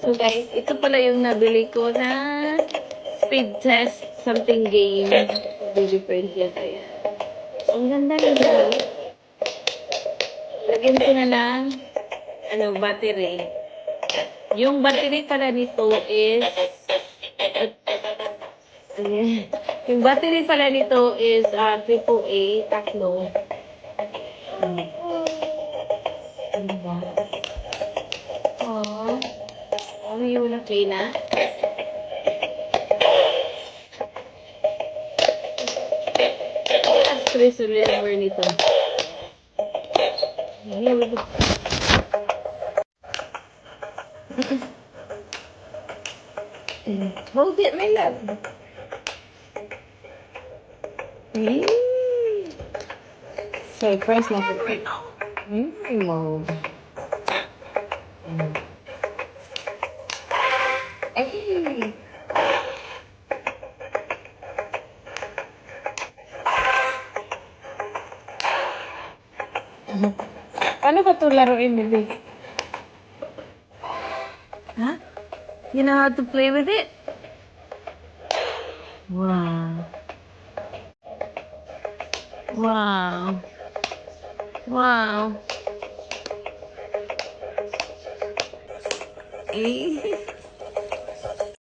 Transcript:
So guys, ito pala yung nabili ko na speed test something game. Different yan. Ayan. Ang ganda nila. Lagyan ko na lang battery. Yung battery pala nito is ayan. Yung battery pala nito is AAA, tatlo. Diba? Oh. Ano yung na-play na? Stress reliever nito. Hold it, my love. So, press na po. Wow. Ay! Paano ka ito laruin, baby? Huh? You know how to play with it? Wow. Wow. Wow. Eh?